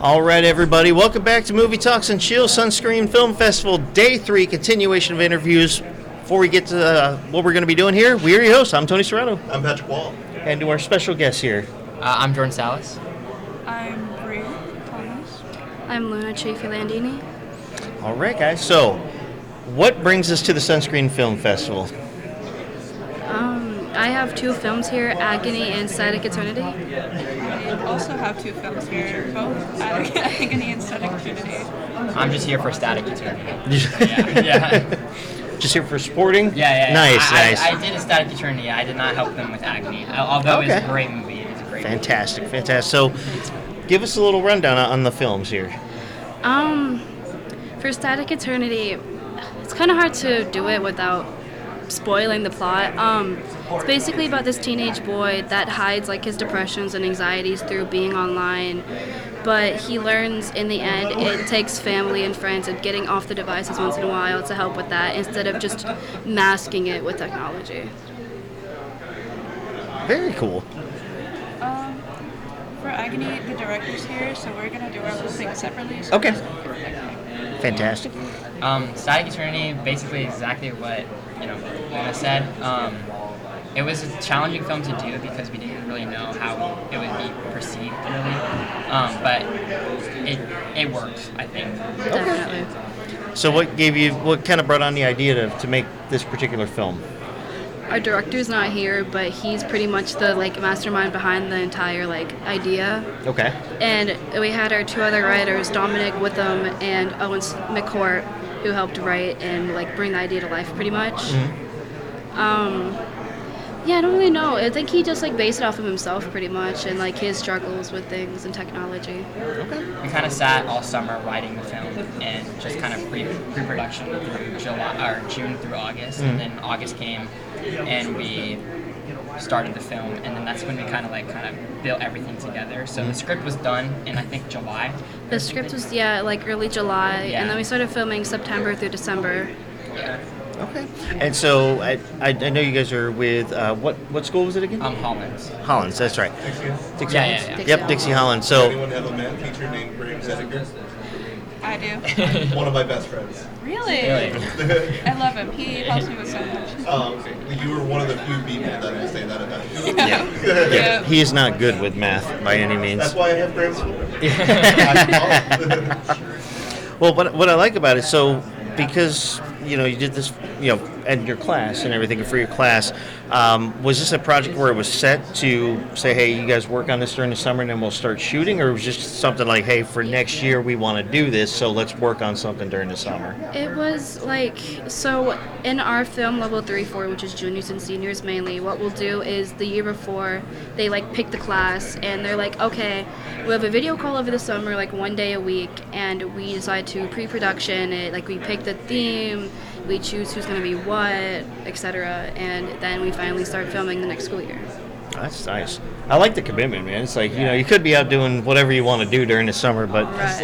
All right, everybody. Welcome back to Movie Talks and Chill, Sunscreen Film Festival, Day 3, continuation of interviews. Before we get to what we're going to be doing here, we are your hosts. I'm Tony Serrato. I'm Patrick Wall. And to our special guests here. I'm Jordan Salas. I'm Bree Thomas. I'm Luna Chafee-Landini. All right, guys. So, what brings us to the Sunscreen Film Festival? I have two films here, Agony and Static Eternity. I also have two films here, both Agony and Static Eternity. I'm just here for Static Eternity. Yeah. Just here for sporting? Yeah. Nice. I did a Static Eternity. I did not help them with Agony, although it's a great movie. It is a great Fantastic. So, give us a little rundown on the films here. For Static Eternity, it's kind of hard to do it without spoiling the plot. It's basically about this teenage boy that hides like his depressions and anxieties through being online, but he learns in the end it takes family and friends and getting off the devices once in a while to help with that instead of just masking it with technology. Very cool. For Agony, the director's here, so we're going to do our little thing separately. So Okay. Fantastic. Static Eternity, basically exactly what Luna said. It was a challenging film to do because we didn't really know how it would be perceived, really. But it worked, I think. Definitely. So, what kind of brought on the idea to make this particular film? Our director's not here, but he's pretty much the mastermind behind the entire idea. Okay. And we had our two other writers, Dominic Witham and Owen McCourt, who helped write and bring the idea to life pretty much. Mm-hmm. Yeah, I don't really know. I think he just based it off of himself pretty much and his struggles with things and technology. Okay. We kind of sat all summer writing the film and just kind of pre-production through June through August, and then August came and we started the film, and then that's when we kind of built everything together. So the script was done in I think July. The script was early July, and then we started filming September through December. Yeah. Okay. And so I know you guys are with what school was it again? Hollins. Hollins, that's right. Dixie Yeah. Hollins? Yep, Dixie Hollins. So Anyone have a math teacher named Graham Zedinger? I do. One of my best friends. Really? I love him. He helps me with so much. Oh, okay. You were one of the few people that will say that about you. yeah, he is not good with math by any means. That's why I have Graham's school. Well, what I like about it, so because you did this, and your class and everything for your class, was this a project where it was set to say, hey, you guys work on this during the summer and then we'll start shooting, or it was just something like, hey, for next year we want to do this, so let's work on something during the summer? It was so in our film level 3-4, which is juniors and seniors mainly, what we'll do is the year before they pick the class and they're okay, we have a video call over the summer, one day a week, and we decide to pre-production it, we pick the theme, we choose who's going to be what, etc., and then we finally start filming the next school year. That's nice. I like the commitment, man. It's you could be out doing whatever you want to do during the summer, but this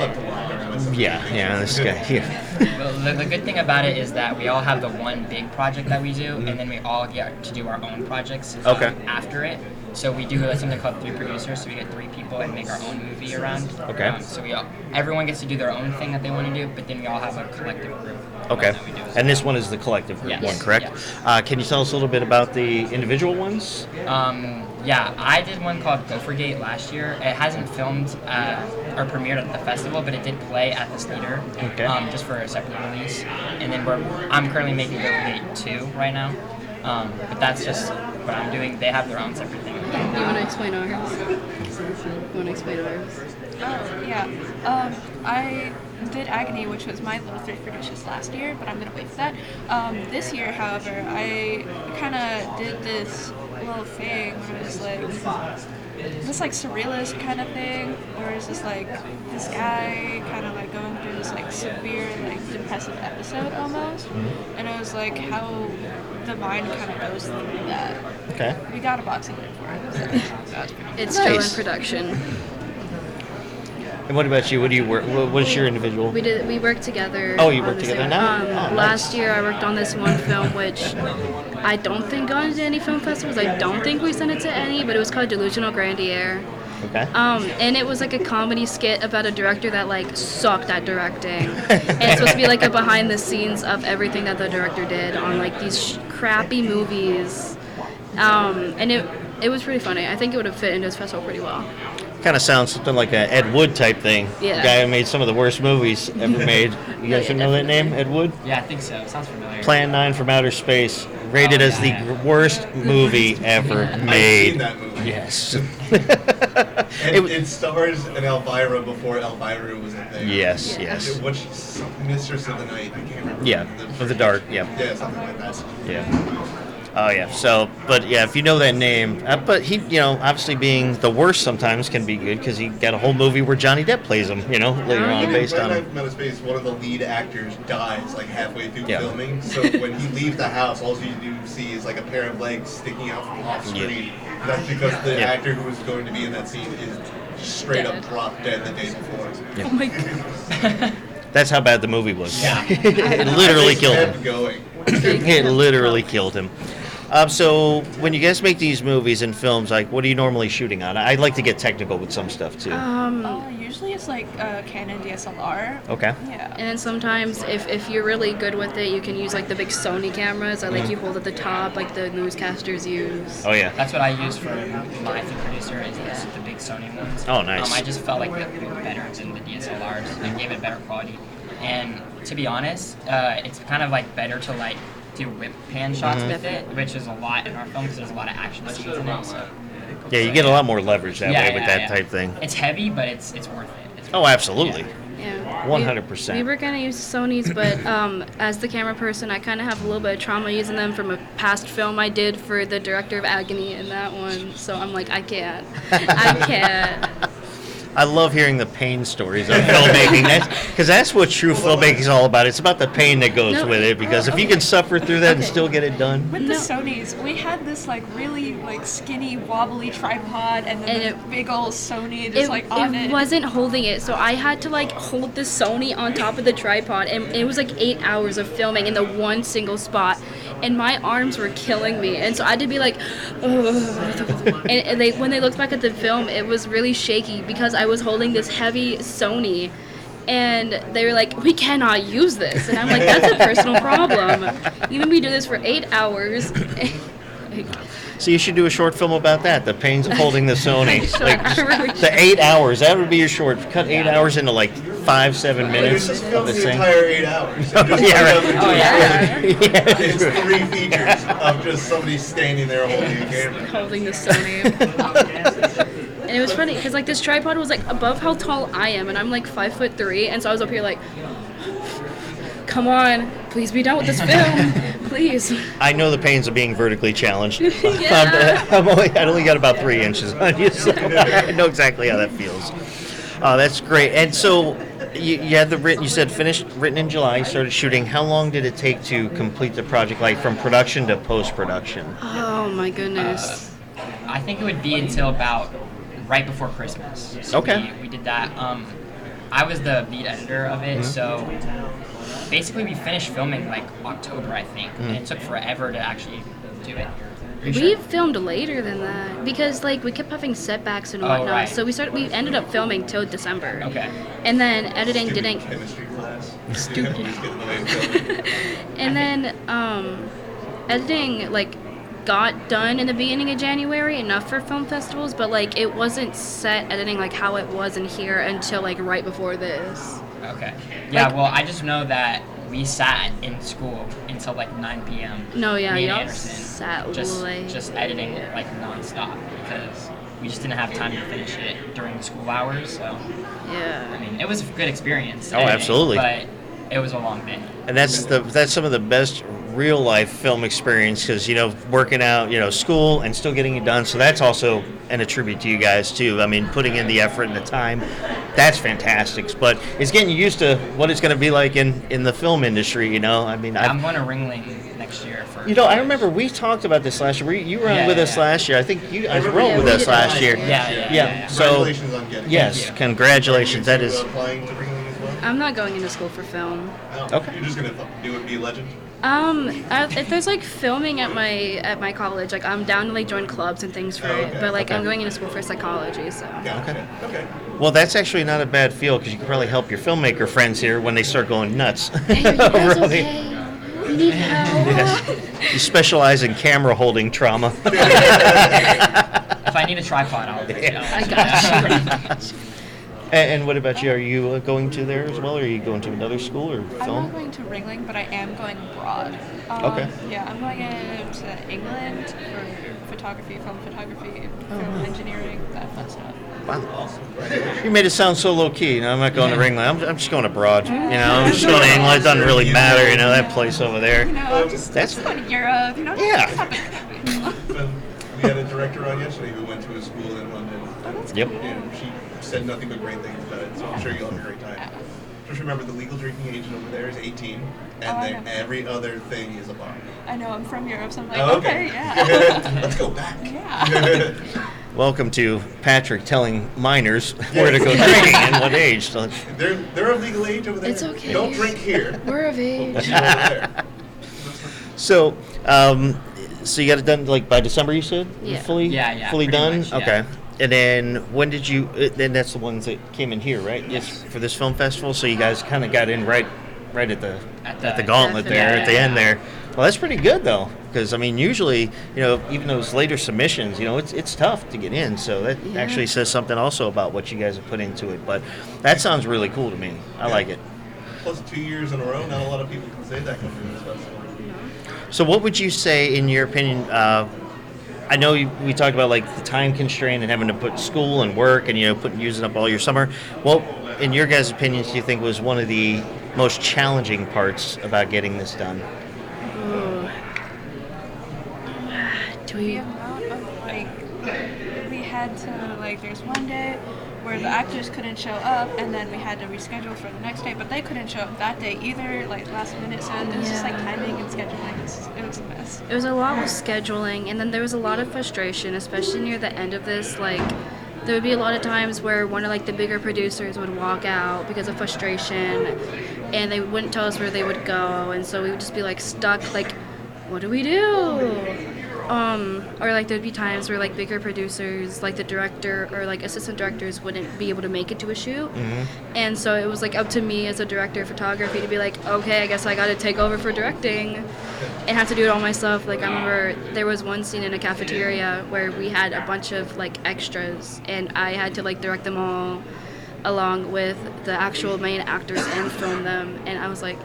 guy here. Well, the good thing about it is that we all have the one big project that we do, and then we all get to do our own projects after it. So we do something called 3 producers, so we get 3 people and make our own movie around. Okay. So everyone gets to do their own thing that they want to do, but then we all have a collective group. Okay. That we do. And this one is the collective group one, correct? Yes. Can you tell us a little bit about the individual ones? I did one called Gophergate last year. It hasn't filmed or premiered at the festival, but it did play at the theater, just for a separate release. And then I'm currently making Gophergate 2 right now, but that's just what I'm doing. They have their own separate thing. Do you want to explain ours? Oh, yeah. I did Agony, which was my little 3 producers last year, but I'm going to wait for that. This year, however, I kind of did this little thing where it was this surrealist kind of thing, or is this this guy kind of going through this severe depressive episode almost, and it was how the mind kind of goes through that. Okay. We got a boxing ring for it. So that's pretty It's still in production. And what about you? What do you work? What is your individual? We work together. Oh, you work together now? Last year I worked on this one film, which I don't think gone to any film festivals. I don't think we sent it to any, but it was called Delusional Grandier. Okay. And it was like a comedy skit about a director that like sucked at directing. And it's supposed to be like a behind the scenes of everything that the director did on like these crappy movies. And it was pretty funny. I think it would have fit into this festival pretty well. Kind of sounds something like a Ed Wood type thing. Yeah. The guy who made some of the worst movies ever made. You guys know that name, Ed Wood? Yeah, I think so. Sounds familiar. Plan 9 from Outer Space, rated as the worst movie ever I've mid. seen that movie. Yes. It stars an Elvira before Elvira was a thing. Yes, Yeah. yes. What's Mistress of the Night? I can't remember. Yeah, of the Dark, yeah. Yeah, something like that. Yeah. Oh yeah. So, but yeah, if you know that name, but he, obviously being the worst sometimes can be good because he got a whole movie where Johnny Depp plays him, later on based Right on. after Outer Space, one of the lead actors dies like halfway through Yeah. filming. So when he leaves the house, all you do see is like a pair of legs sticking out from off screen. That's because the Yeah. actor who was going to be in that scene is straight up dropped dead the day before. Oh my god. That's how bad the movie was. Yeah. It literally They killed kept him. going. It literally killed him. So when you guys make these movies and films, like, what are you normally shooting on? I'd like to get technical with some stuff too. Usually it's like Canon DSLR. Okay. Yeah. And then sometimes, if you're really good with it, you can use like the big Sony cameras that like you hold at the top, like the newscasters use. Oh yeah. That's what I use for my film producer is the big Sony ones. Oh, nice. I just felt like they were better than the DSLRs and gave it better quality. And to be honest, it's kind of like better to like do whip pan shots with it, which is a lot in our film because there's a lot of action scenes in it. So Yeah, you get a lot more leverage that way with that yeah. type thing. It's heavy, but it's worth it. It's Oh, absolutely. Yeah. 100%. We were gonna use Sony's, but as the camera person, I kind of have a little bit of trauma using them from a past film I did for the director of Agony in that one. So I'm like, I can't. I love hearing the pain stories of filmmaking, because that's what true filmmaking is all about. It's about the pain that goes No. with it, because if you can suffer through that and still get it done. With the No. Sonys, we had this like really like skinny wobbly tripod and then And this it- big old Sony just like on it. It wasn't holding it, so I had to like hold the Sony on top of the tripod, and it was like 8 hours of filming in the one single spot, and my arms were killing me, and so I had to be like, ugh. And when they looked back at the film, it was really shaky because I was holding this heavy Sony. And they were like, we cannot use this. And I'm like, that's a personal problem. You made me do this for 8 hours. So you should do a short film about that, the pains of holding the Sony. Sure, Like, I really the 8 hours, that would be your short. Cut 8 hours into like 5-7 minutes Just of film the the thing. entire 8 hours. Oh, yeah, right. Oh, yeah. It's 3 features of just somebody standing there holding a camera. holding the Sony. And it was funny because like this tripod was like above how tall I am, and I'm like 5'3", and so I was up here like, come on, please be done with this film, please. I know the pains of being vertically challenged. Yeah. I only got about 3 inches on you, so I know exactly how that feels. Oh, that's great. And so you had the written. You said written in July. You started shooting. How long did it take to complete the project, like from production to post production? Oh my goodness. I think it would be until about right before Christmas. So Okay. We did that. I was the lead editor of it, so basically we finished filming like October, I think, and it took forever to actually do it. Pretty We sure. filmed later than that because like we kept having setbacks and Oh, whatnot. right. So we ended up filming till December. Okay. And then editing didn't. Chemistry class. Stupid. Just get in the way of filming. And then editing like got done in the beginning of January, enough for film festivals, but like it wasn't set editing like how it was in here until like right before this. Okay. Yeah, Like- well, I just know that we sat in school until like 9 p.m. No, yeah, Me and y'all Anderson, sat just late. just editing like nonstop because we just didn't have time to finish it during the school hours. So I Yeah. mean, it was a good experience. Oh, editing, absolutely. But it was a long day. And that's some of the best real life film experience, because working out school and still getting it done. So that's also an attribute to you guys too. I mean, putting in the effort and the time, that's fantastic. But it's getting used to what it's going to be like in the film industry. I mean, I'm going to Ringling next year for. I remember we talked about this last year. You were on Yeah, with yeah, us yeah. last year. I think you guys wrote Yeah, with we us did last last year. year. Yeah. So Congratulations on getting it. yes, Thank you. congratulations. That is Applying to Ringling as well? I'm not going into school for film. Oh, Okay. You're just gonna do it, be a legend. If there's like filming at my college, like I'm down to like join clubs and things for it. okay. But like I'm Okay. going into school for psychology, so. Gotcha. Okay. Well, that's actually not a bad feel because you can probably help your filmmaker friends here when they start going nuts. Hey, are you guys Over all the- okay? We need help. Yes. You specialize in camera holding trauma. If I need a tripod, I'll bring it out. I got you. And what about you? Are you going to there as well, or are you going to another school or I'm film? not going to Ringling, but I am going abroad. Okay. Yeah, I'm going to England for photography, film engineering, that fun stuff. Wow. You made it sound so low key. I'm not going to Ringland. I'm just going abroad. I'm just going to England. It doesn't really matter. That place over there. Just going to Europe. Yeah. It's not big enough. We had a director on yesterday who went to a school in London. Yep. And she said nothing but great things about it, so I'm sure you'll have a great time. Just remember, the legal drinking age over there is 18, and I know. every other thing is a bar. I know, I'm from Europe, so I'm like, Oh, okay, okay. yeah. Let's go back. Yeah. Welcome to Patrick telling minors where to go drinking and what age. So They're of legal age over there. It's okay. Don't drink here. We're of But age. we'll go over there. So, so you got it done like by December, you said? Yeah. Fully, Yeah, fully pretty done. much, yeah. Okay. And then when did you? Then that's the ones that came in here, right? Yes. For this film festival. So you guys kind of got in right at the At the- gauntlet there, Definitely. at the end there. Well, that's pretty good though, because I mean, usually, even those later submissions, it's tough to get in. So that Yeah. actually says something also about what you guys have put into it. But that sounds really cool to me. I like it. Plus 2 years in a row, not a lot of people can say that coming to this festival. So what would you say, in your opinion? I know we talked about like the time constraint and having to put school and work and using up all your summer. What, in your guys' opinions, do you think was one of the most challenging parts about getting this done? Ooh. Do The we? amount of, we had to, there's one day where the actors couldn't show up, and then we had to reschedule for the next day, but they couldn't show up that day either, last minute, so it was just Yeah. timing and scheduling, it was a mess. It was a lot with scheduling, and then there was a lot of frustration, especially near the end of this. There would be a lot of times where one of the bigger producers would walk out because of frustration, and they wouldn't tell us where they would go, and so we would just be stuck. What do we do? Or there'd be times where bigger producers, the director or assistant directors, wouldn't be able to make it to a shoot, and so it was up to me as a director of photography to be okay, I guess I got to take over for directing, and have to do it all myself. I remember there was one scene in a cafeteria where we had a bunch of extras, and I had to direct them all along with the actual main actors and film them, and I was like,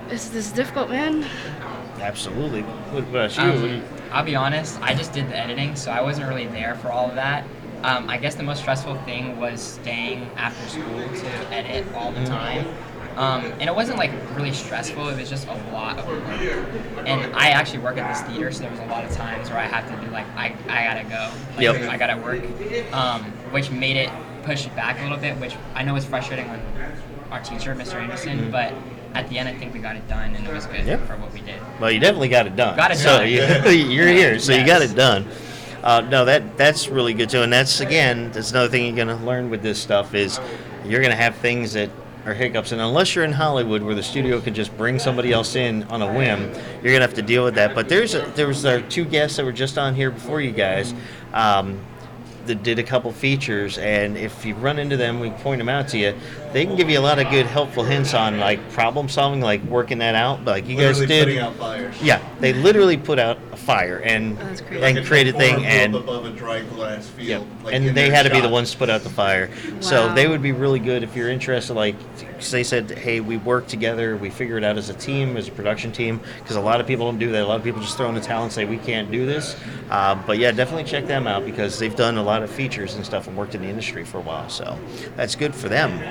this is difficult, man. Absolutely. What about you? I'll be honest, I just did the editing, so I wasn't really there for all of that. I guess the most stressful thing was staying after school to edit all the time. And it wasn't really stressful, it was just a lot of work. And I actually work at this theater, so there was a lot of times where I had to be I gotta go. Yep. I gotta work. Which made it push back a little bit, which I know was frustrating on our teacher, Mr. Anderson, but at the end I think we got it done and it was good Yep. for what we did. Well, you definitely got it done. Got it so done. you're here, so you got Yes. it done. No, that's really good too, and that's another thing you're gonna learn with this stuff is you're gonna have things that are hiccups, and unless you're in Hollywood where the studio can just bring somebody else in on a whim, you're gonna have to deal with that. But there was our two guests that were just on here before you guys. That did a couple features, and if you run into them, we point them out to you. They can give you a lot of good, helpful hints on problem solving, working that out. But you guys Literally did. putting out fires. Yeah, they literally put out a fire and That's crazy. and created a thing, and above a dry glass field. and in they their had to be the shot. ones to put out the fire. So Wow. they would be really good if you're interested. 'Cause they said, hey, we work together, we figure it out as a team, as a production team. Because a lot of people don't do that. A lot of people just throw in the towel and say we can't do this. But yeah, definitely check them out because they've done a lot of features and stuff and worked in the industry for a while. So that's good for them.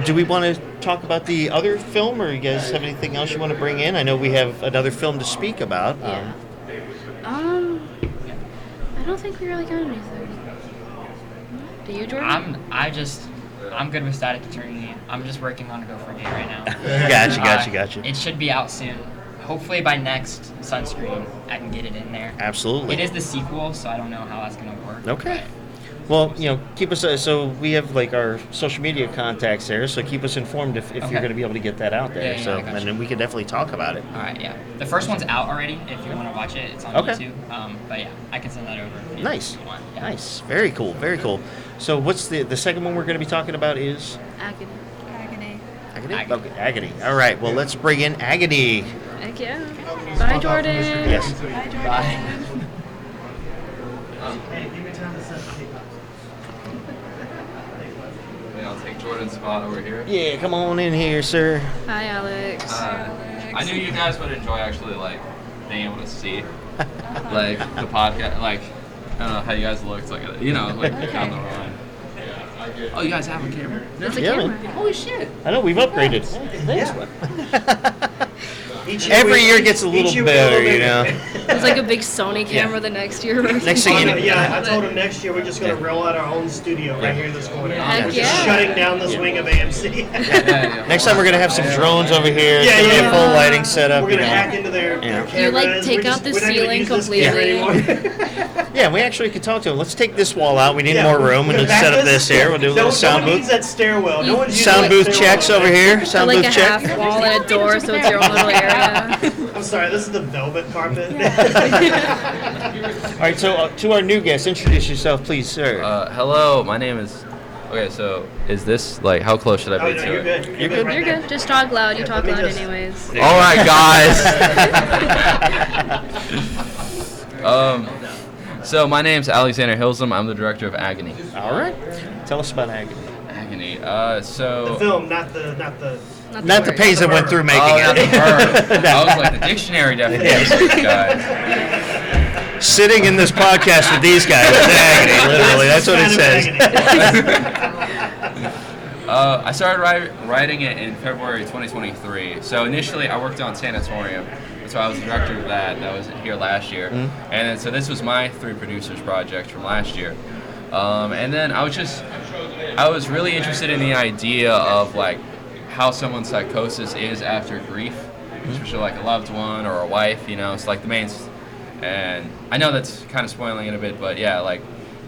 Do we want to talk about the other film, or you guys have anything else you want to bring in? I know we have another film to speak about. Yeah. I don't think we really got anything. Do you, Jordan? I'm good with static eternity. I'm just working on Go for Gay right now. Gotcha. It should be out soon. Hopefully by next Sunscreen, I can get it in there. Absolutely. It is the sequel, so I don't know how that's gonna work. Okay. Well, keep us. So we have like our social media contacts there. So keep us informed if you're Okay. going to be able to get that out there. Yeah, so I got and you. then we can definitely talk about it. All right, yeah. The first one's out already. If you want to watch it, it's on Okay. YouTube. But yeah, I can send that over. If Nice, you want. Yeah. nice, very cool, very cool. So what's the second one we're going to be talking about is Agony. Agony. Agony. Agony. Okay, Agony. All right. Well, let's bring in Agony. Heck yeah. Bye, Jordan. Yes. Bye, Jordan. I'll take Jordan's spot over here. Yeah. Come on in here, sir. Hi, Alex. I knew you guys would enjoy actually like being able to see like the podcast. Like I don't know how you guys looked like like down the line. Oh, you guys have a camera? That's a Yeah, camera. man. Holy shit! I know we've upgraded. Thanks, man. Each Every we- year gets a little each year we better, bigger. you know. It's like a big Sony camera the next year. Next thing you know, Yeah, I told him next year we're just going to roll out our own studio right here in this corner. Heck We're just yeah. shutting down this wing of AMC. next time we're gonna have some drones over here. Yeah, It's gonna be yeah. a full lighting setup. We're you going to know. hack into their Yeah. cameras. You, like, take out the we're not gonna ceiling use this camera completely. anymore. Yeah, we actually could talk to them. Let's take this wall out. We need Yeah. more room. And The let's set up back this here. We'll do a little sound No one needs booth. that stairwell. No one's using Sound that booth stairwell. checks over here. Or Sound like booth a check. half wall and a door, so it's your own little area. I'm sorry, this is the velvet carpet. All right. So to our new guest, introduce yourself, please, sir. Hello, my name is. Okay, so is this like how close should I Oh, be no, to you're it? good. You're good. right You're there. good. Just talk loud. You talk let me loud just- anyways. All right, guys. So my name's Alexander Hilsum. I'm the director of Agony. All right. Tell us about Agony. Agony. The So. film, not the. Not the word. pains that went through making Oh, not the it. verb. I was like the dictionary definition, guys. Sitting in this podcast with these guys is Agony. Literally, that's what it says. I started writing it in February 2023. So initially, I worked on Sanatorium. So I was the director of that. That was here last year. And then, so this was my 3 producers project from last year. And then I was really interested in the idea of like how someone's psychosis is after grief, especially like a loved one or a wife. It's like the main. And I know that's kind of spoiling it a bit, but yeah, like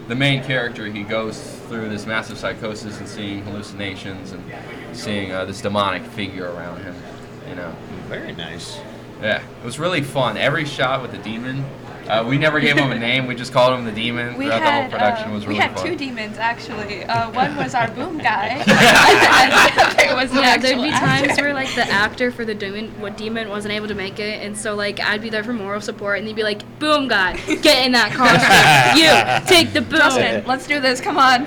the main character, he goes through this massive psychosis and seeing hallucinations and seeing this demonic figure around him. Very nice. Yeah, it was really fun. Every shot with the demon, we never gave him a name. We just called him the demon We throughout the whole production. It was we really had fun. 2 demons actually. One was our boom guy. and there was the Yeah, there'd actual be times actor. where like the actor for the demon wasn't able to make it, and so like I'd be there for moral support, and they'd be like, "Boom guy, get in that costume. You take the boom." Justin, let's do this. Come on.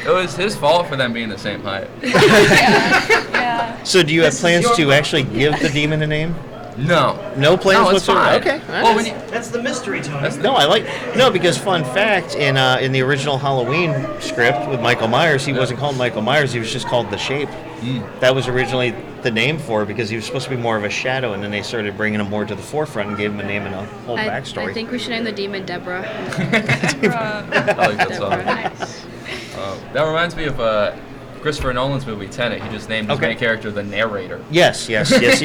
It was his fault for them being the same height. Yeah. So do you have This is plans your to fault. actually give the demon a name? No. No plans No, it's whatsoever. fine. Okay. Well, when you, That's the mystery, Tony. No, because fun fact, in the original Halloween script with Michael Myers, he wasn't called Michael Myers, he was just called The Shape. That was originally the name for it because he was supposed to be more of a shadow, and then they started bringing him more to the forefront and gave him a name and a whole backstory. I think we should name the demon Deborah. Deborah. I like that song. Deborah. That reminds me of Christopher Nolan's movie Tenet. He just named his Okay. main character the narrator. Yes, he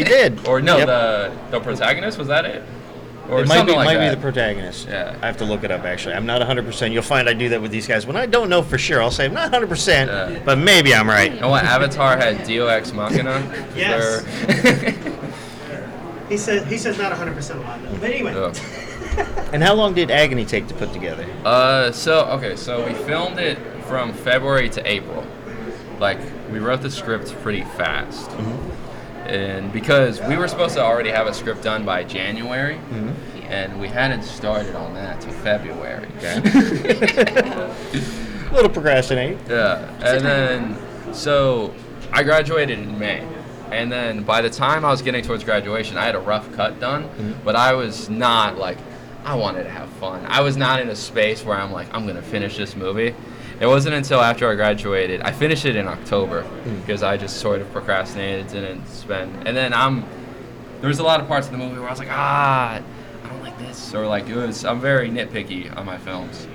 did. Or no, Yep. the protagonist, was that it? Or It might something be, like might that. be the protagonist. Yeah. I have to look it up, actually. I'm not 100%. You'll find I do that with these guys. When I don't know for sure, I'll say I'm not 100%, Yeah. but maybe I'm right. And what Avatar had Dio Ex Machina? Yes. There- He says not 100% a lot, though. But anyway. Oh. And how long did Agony take to put together? So we filmed it from February to April. Like, we wrote the script pretty fast. And because we were supposed to already have a script done by January, and we hadn't started on that till February. A little procrastinate. Yeah, and then, so I graduated in May. And then by the time I was getting towards graduation, I had a rough cut done, but I was not like, I wanted to have fun. I was not in a space where I'm like, I'm going to finish this movie. It wasn't until after I graduated, I finished it in October because I just sort of procrastinated, didn't spend. And then there was a lot of parts of the movie where I was like, I don't like this. Or like, I'm very nitpicky on my films.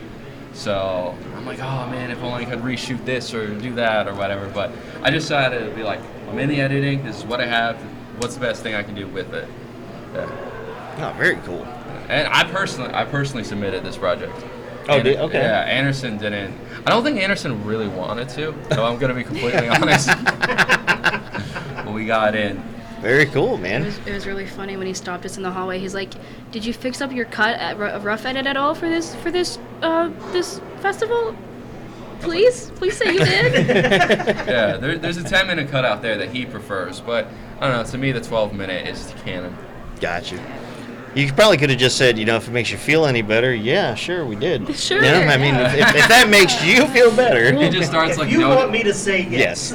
So I'm like, oh man, if only I could reshoot this or do that or whatever. But I just decided to be like, I'm in the editing. This is what I have. What's the best thing I can do with it? Yeah. Oh, very cool. And I personally submitted this project. Oh, okay. Yeah, Anderson didn't. I don't think Anderson really wanted to, so I'm going to be completely honest. But we got in. Very cool, man. It was really funny when he stopped us in the hallway. He's like, "Did you fix up your cut at rough edit at all for this festival? Please say you did." Yeah, there's a 10-minute cut out there that he prefers, but I don't know. To me, the 12-minute is canon. Got you. You probably could have just said, if it makes you feel any better, yeah, sure, we did. Sure, I mean, yeah. if that makes you feel better. He just starts If you want me to say Yes.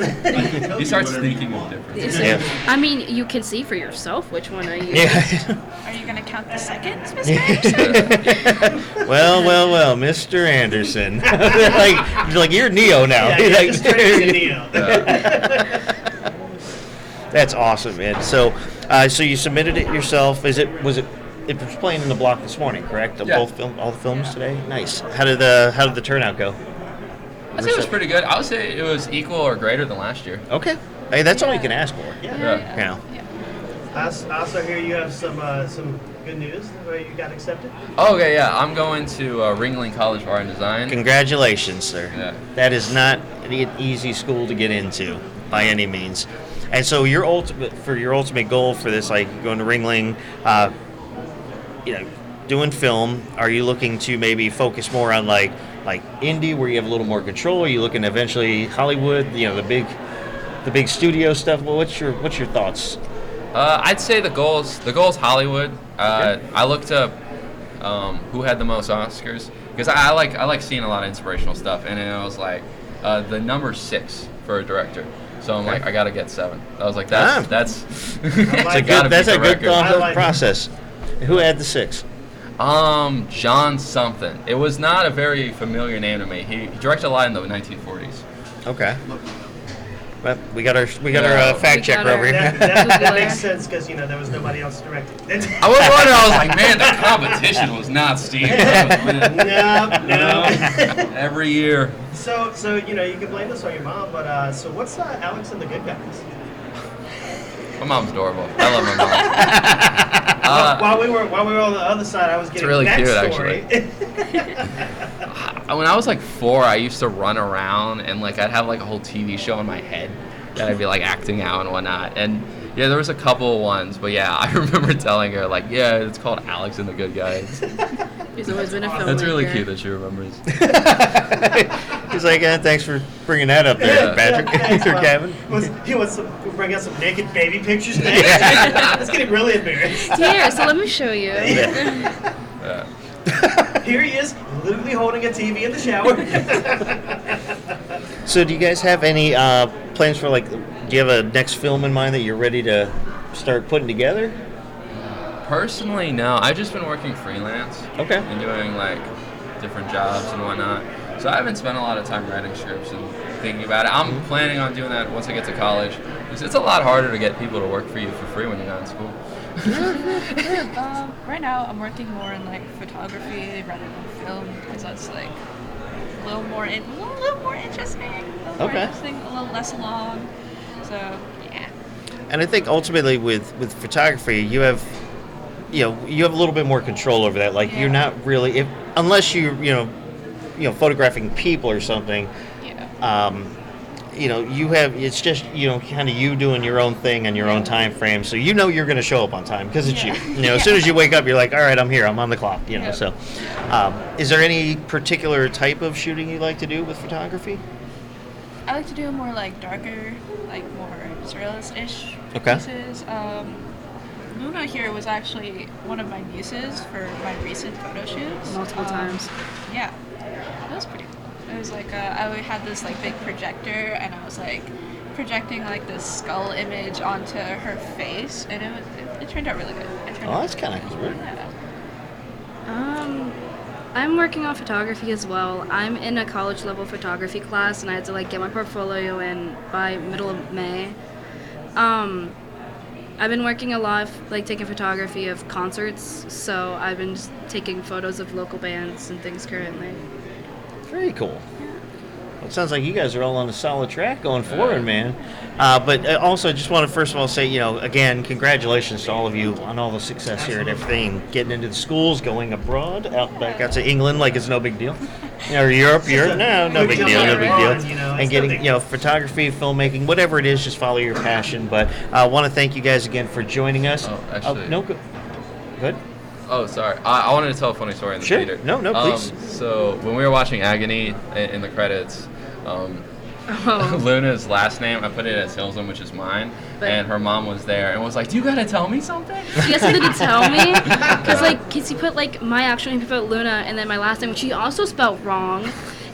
He starts thinking of different. Yeah. I mean, you can see for yourself which one I use. Yeah. Are you gonna count the seconds, Miss Anderson? Well, Mr. Anderson. like you're Neo now. Yeah, Like- just turn into Neo. That's awesome, man. So you submitted it yourself. It was playing in the block this morning, correct? Yeah. All the films today. Nice. How did the turnout go? I'd say it was pretty good. I would say it was equal or greater than last year. Okay. Hey, that's all you can ask for. Yeah. I also hear you have some good news where you got accepted. Oh, okay, yeah. I'm going to Ringling College of Art and Design. Congratulations, sir. Yeah. That is not an easy school to get into by any means. And so your ultimate goal for this, like going to Ringling, doing film, are you looking to maybe focus more on like indie where you have a little more control? Are you looking to eventually Hollywood, the big studio stuff? Well, what's your thoughts? I'd say the goal's Hollywood. I looked up who had the most Oscars because I like seeing a lot of inspirational stuff, and it was like the number 6 for a director. So I'm like, I gotta get 7. I was like, that's That's a good process. Who had the 6? John something. It was not a very familiar name to me. He directed a lot in the 1940s. Okay. Well, we got our fact checker over here. That makes sense because there was nobody else directing. I was wondering. I was like, man, the competition was not steep. No. Every year. So you can blame this on your mom, but so what's Alex and the Good Guys? My mom's adorable. I love my mom. While we were on the other side, I was getting really that cute, story. When I was like 4, I used to run around and like I'd have like a whole TV show in my head that I'd be like acting out and whatnot. And yeah, there was a couple ones, but yeah, I remember telling her like, yeah, it's called Alex and the Good Guys. He's always been a filmmaker. That's really cute that she remembers. He's like, thanks for bringing that up there, Patrick. Thanks, Or Mom. Kevin. He wants to bring out some naked baby pictures next. It's getting really embarrassed. Here, so let me show you. Yeah. Here he is, literally holding a TV in the shower. So do you guys have any plans for do you have a next film in mind that you're ready to start putting together? Personally, no. I've just been working freelance. Okay. And doing like different jobs and whatnot. So I haven't spent a lot of time writing scripts and thinking about it. I'm planning on doing that once I get to college. It's a lot harder to get people to work for you for free when you're not in school. Right now, I'm working more in photography rather than film because that's a little more interesting, a little less long. So yeah. And I think ultimately with photography, you have a little bit more control over that. Like you're not really unless you're photographing people or something. Yeah. You have it's just kind of you doing your own thing on your own time frame, so you're going to show up on time because it's you. As soon as you wake up, you're like, all right, I'm here, I'm on the clock. So is there any particular type of shooting you like to do with photography? I like to do more darker, more surrealist-ish Okay. pieces. Luna here was actually one of my muses for my recent photo shoots. Multiple times. Yeah, that was pretty cool. It was I had this big projector, and I was projecting this skull image onto her face, and it turned out really good. That's kind of cool. Yeah. I'm working on photography as well. I'm in a college level photography class, and I had to get my portfolio in by middle of May. I've been working a lot taking photography of concerts, so I've been just taking photos of local bands and things currently. Very cool. It sounds like you guys are all on a solid track going forward, man. But also, I just want to first of all say, again, congratulations to all of you on all the success here and everything. Getting into the schools, going abroad, out back out to England, like it's no big deal. Or Europe, no big deal, no big deal. And getting, photography, filmmaking, whatever it is, just follow your passion. But I want to thank you guys again for joining us. Oh, actually. No, good. Oh, sorry. I wanted to tell a funny story in the Sure. theater. No, please. So when we were watching Agony in the credits, Luna's last name, I put it as Hilsum, which is mine, and her mom was there and was like, "Do you gotta tell me something?" She has something to tell me, because he put my actual name, he put Luna, and then my last name, which he also spelled wrong,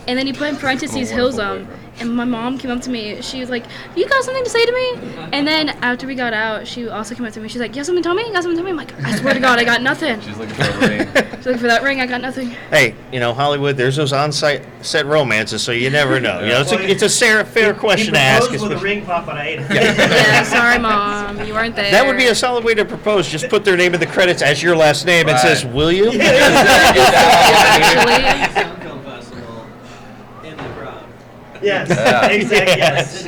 and then he put in parentheses Hilsum. And my mom came up to me. She was like, "You got something to say to me?" And then after we got out, she also came up to me. She's like, "You got something to tell me? You got something to tell me?" I'm like, "I swear to God, I got nothing." She's looking for a ring. She's looking for that ring. I got nothing. Hey, Hollywood, there's those on-site set romances, so you never know. It's a fair question to ask. He proposed with a ring pop, but I ate it. Yeah, sorry, Mom. You weren't there. That would be a solid way to propose. Just put their name in the credits as your last name and says, "Will you?" Actually. Yes, Yeah. exactly.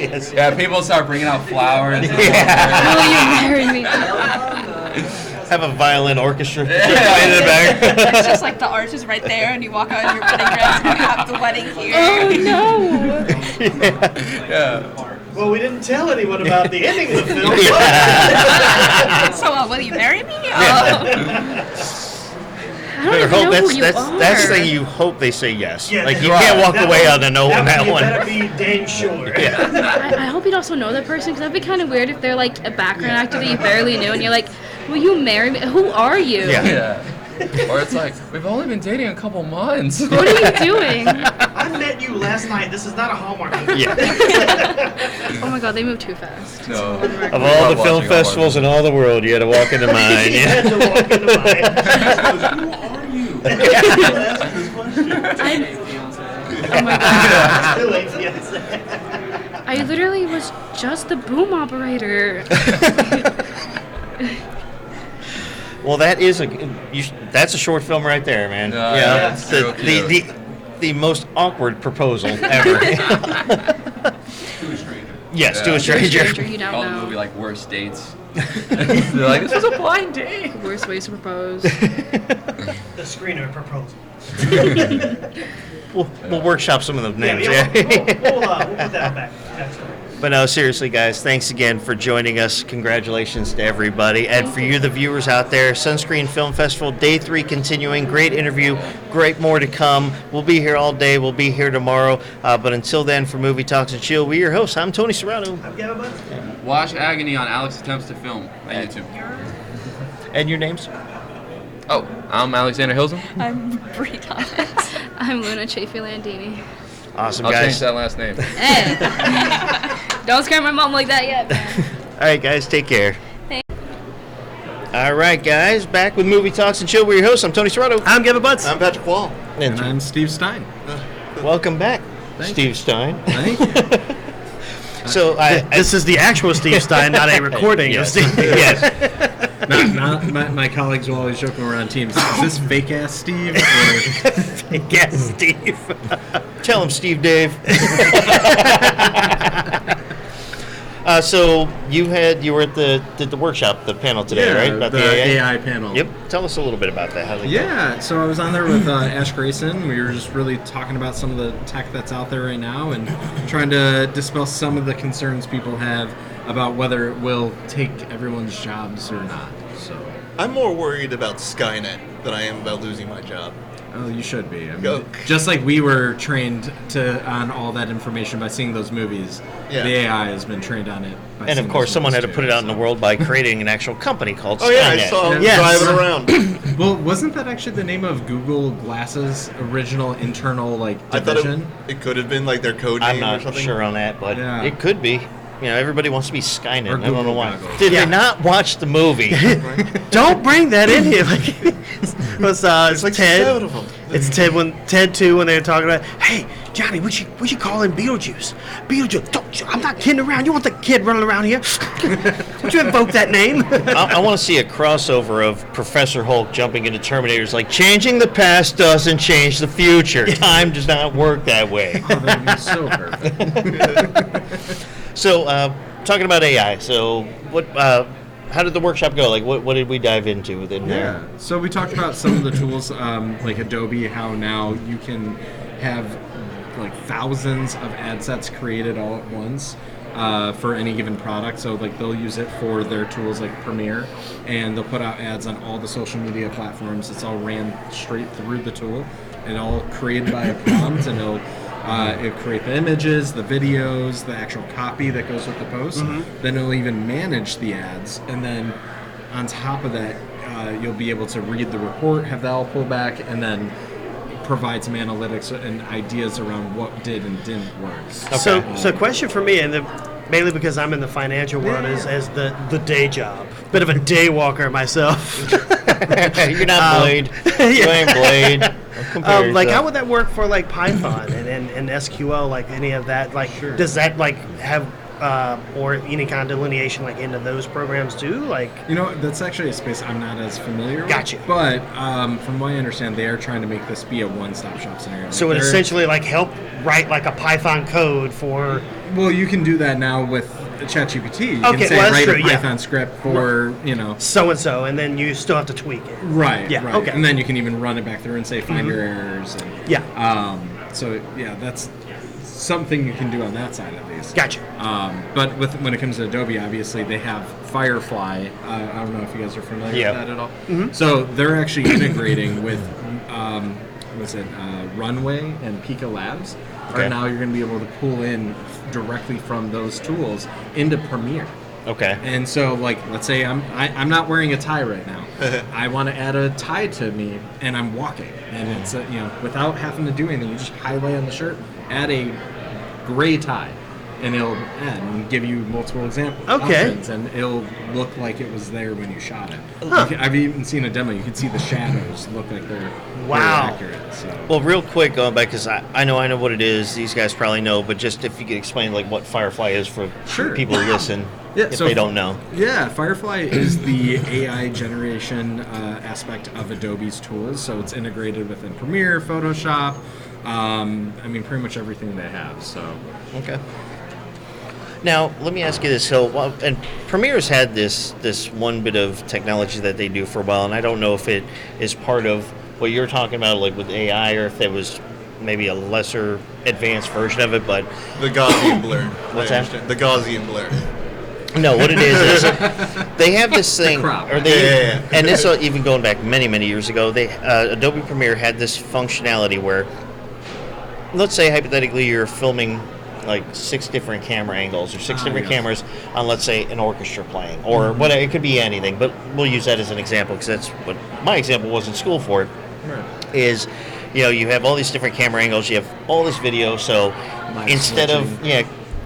Yes. Yeah, people start bringing out flowers. Will you marry me? Have a violin orchestra playing Yeah. in the back. It's just like the arch is right there, and you walk out in your wedding dress, and you have the wedding here. Oh no! Yeah. Well, we didn't tell anyone about the ending of the film. So, will you marry me? I don't even know who you are. That's the thing. You hope they say yes. Yeah, Like you right. can't walk away on a no on that You one. better be dang sure. I hope you'd also know that person, because that'd be kind of weird if they're like a background actor that you barely knew, and you're like, "Will you marry me? Who are you? Yeah. Yeah. Or it's like, we've only been dating a couple months. What are you doing?" I met you last night. This is not a Hallmark movie. Yeah. Oh my God, they move too fast. No. Of all the film festivals in all the world, you had to walk into mine. You Yeah. had to walk into mine. Who are you? Ask this question. Oh my God. Still ain't fiancé. I literally was just the boom operator. Well, that's a short film right there, man. Yeah, it's real cute. The most awkward proposal ever. To a stranger. Yes, to Yeah. a stranger. Stranger you don't Call the movie know. like Worst Dates. They're like, this was a blind date. Worst ways to propose. The screener proposal. We'll workshop some of those names. Yeah, Yeah. we'll put that back next time. But no, seriously, guys, thanks again for joining us. Congratulations to everybody. And for you, the viewers out there, Sunscreen Film Festival, Day 3 continuing. Great interview, great more to come. We'll be here all day. We'll be here tomorrow. But until then, for Movie Talks and Chill, we're your hosts. I'm Tony Serrano. I'm Gavin Butts. Watch Agony on Alex Attempts to Film on YouTube. And your names? Oh, I'm Alexander Hilsum. I'm Brie Thomas. I'm Luna Chafee Landini. Awesome, I'll change guys. that last name. Hey, don't scare my mom like that yet. All right, guys, take care. Thanks. All right, guys, back with Movie Talks and Chill. We're your hosts. I'm Tony Serrano. I'm Gavin Butts. I'm Patrick Wall. And I'm Steve Stein. Welcome back, Thank Steve Stein. Thank you. So This is the actual Steve Stein, not a recording of Yes. Steve. Yes. My colleagues will always joke around teams. Is this fake ass Steve? Or Yes, Steve. Tell him, Steve Dave. So you were at the workshop, the panel today, right? About the AI panel. Yep. Tell us a little bit about that. How's it Yeah, so I was on there with Ash Grayson. We were just really talking about some of the tech that's out there right now and trying to dispel some of the concerns people have about whether it will take everyone's jobs or not. So, I'm more worried about Skynet than I am about losing my job. oh, you should be. I mean, Go. just like we were trained on all that information by seeing those movies, Yeah. the AI has been trained on it. By And seeing of course, those someone had to movies put it too, out in the so. world by creating an actual company called Oh yeah, I Skynet. saw him Yes. driving around. Well, wasn't that actually the name of Google Glass's original internal I thought division? it could have been like their code I'm name or not something. sure on that, but Yeah. it could be. Everybody wants to be Skynet. Or I don't know Google why. goggles. Did Yeah. they not watch the movie? Don't bring that in here. It's like Ted. 7 of them. It's Ted 2 when they were talking about, hey, Johnny, we should call him Beetlejuice. Beetlejuice. I'm not kidding around. You want the kid running around here? Would you invoke that name? I want to see a crossover of Professor Hulk jumping into Terminators, like changing the past doesn't change the future. Time does not work that way. Oh, that would be so perfect. So, talking about AI. So, what? How did the workshop go? Like, what did we dive into within there? Yeah. So we talked about some of the tools, like Adobe, how now you can have like thousands of ad sets created all at once for any given product. So like they'll use it for their tools like Premiere, and they'll put out ads on all the social media platforms. It's all ran straight through the tool, and all created by a prompt, and it'll create the images, the videos, the actual copy that goes with the post. Then it'll even manage the ads, and then on top of that, you'll be able to read the report, have that all pulled back, and then provide some analytics and ideas around what did and didn't work. So question for me, and mainly because I'm in the financial world, is as the day job. Bit of a day walker myself. You're not Blade. You ain't Blade. Like, how would that work for like Python and SQL? Like any of that? Like, does that like have or any kind of delineation like into those programs too? Like, that's actually a space I'm not as familiar with. Gotcha. But from what I understand, they are trying to make this be a one-stop shop scenario. So it essentially like help write like a Python code for. Well, you can do that now with ChatGPT. You Okay, can say well, that's write true, a Python script for so and so, and then you still have to tweak it. Right. Yeah. Right. Okay. And then you can even run it back through and say find your errors. And, So that's something you can do on that side at least. Gotcha. But when it comes to Adobe, obviously they have Firefly. I don't know if you guys are familiar with that at all. So they're actually integrating with Runway and Pika Labs. Okay. Or now you're going to be able to pull in directly from those tools into Premiere. Okay. And so, like, let's say I'm not wearing a tie right now. I want to add a tie to me, and I'm walking, and it's without having to do anything, you just highlight on the shirt, add a gray tie, and it'll add and give you multiple examples. Okay. Options, and it'll look like it was there when you shot it. Huh. I've even seen a demo. You can see the shadows look like they're Wow. very accurate. So. Well, real quick, going back, because I know what it is. These guys probably know, but just if you could explain like what Firefly is for people who listen, if they don't know. Yeah, Firefly is the AI generation aspect of Adobe's tools. So it's integrated within Premiere, Photoshop. Pretty much everything they have. So. Okay. Now, let me ask you this. So, and Premiere's had this one bit of technology that they do for a while, and I don't know if it is part of what you're talking about, like with AI, or if it was maybe a lesser advanced version of it, but... The Gaussian blur. What's that? The Gaussian blur. No, what it is they have this thing, or they, Yeah. and this even going back many years ago. They Adobe Premiere had this functionality where, let's say hypothetically, you're filming like 6 different camera angles or 6 different cameras on, let's say, an orchestra playing, or what it could be anything. But we'll use that as an example because that's what my example was in school for it. Right. Is you have all these different camera angles, you have all this video, so instead of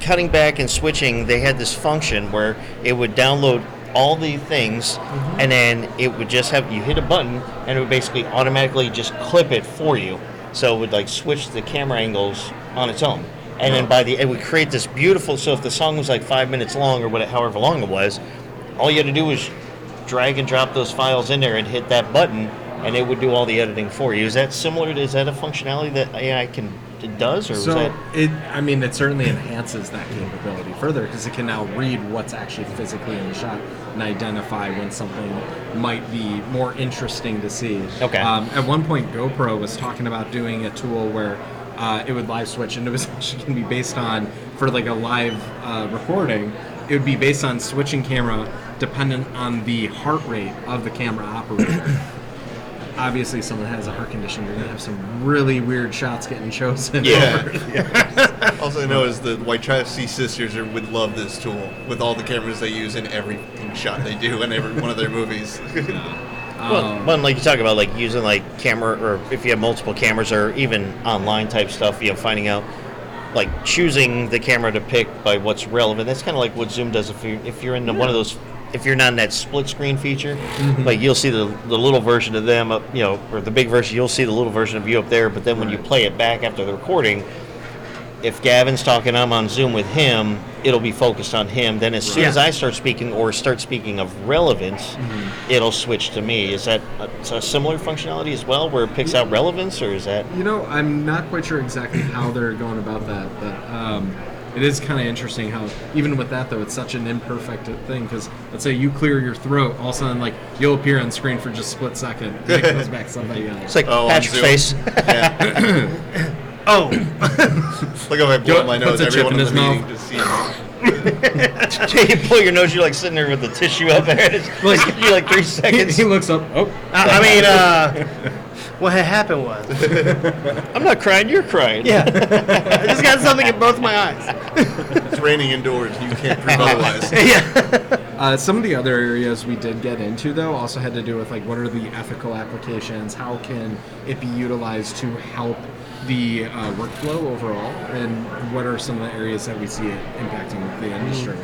cutting back and switching, they had this function where it would download all the things, and then it would just have you hit a button, and it would basically automatically just clip it for you. So it would like switch the camera angles on its own, and then it would create this beautiful. So if the song was like 5 minutes long or however long it was, all you had to do was drag and drop those files in there and hit that button, and it would do all the editing for you. Is that similar? Is that a functionality that AI does, or So was that? it certainly enhances that capability further because it can now read what's actually physically in the shot and identify when something might be more interesting to see. Okay. At one point, GoPro was talking about doing a tool where it would live switch, and it was actually going to be based on, for like a live recording, it would be based on switching camera dependent on the heart rate of the camera operator. Obviously, someone has a heart condition, you're going to have some really weird shots getting chosen. Yeah. Also, I know is the White Tracy sisters would love this tool with all the cameras they use in every shot they do in every one of their movies. Well, like you talk about, like using like camera, or if you have multiple cameras, or even online type stuff, finding out, like choosing the camera to pick by what's relevant. That's kind of like what Zoom does if you're in one of those. If you're not in that split screen feature, like you'll see the little version of them up, or the big version, you'll see the little version of you up there. But then when you play it back after the recording, if Gavin's talking, I'm on Zoom with him, it'll be focused on him. Then as soon as I start speaking or start speaking of relevance, it'll switch to me. Is that a similar functionality as well, where it picks out relevance, or is that? I'm not quite sure exactly how they're going about that, but it is kind of interesting how, even with that though, it's such an imperfect thing, because let's say you clear your throat, all of a sudden, like, you'll appear on screen for just a split second, and it goes back to somebody else. It's like Patrick's face. Oh. Look if I blow my nose, puts a chip everyone in in his the meeting mouth. just sees. You pull your nose, you're like sitting there with the tissue up there. It's you like 3 seconds. He looks up. Oh, What had happened was, I'm not crying, you're crying. I just got something in both my eyes. It's raining indoors. You can't prove otherwise. some of the other areas we did get into, though, also had to do with, like, what are the ethical applications? How can it be utilized to help the workflow overall? And what are some of the areas that we see it impacting the industry?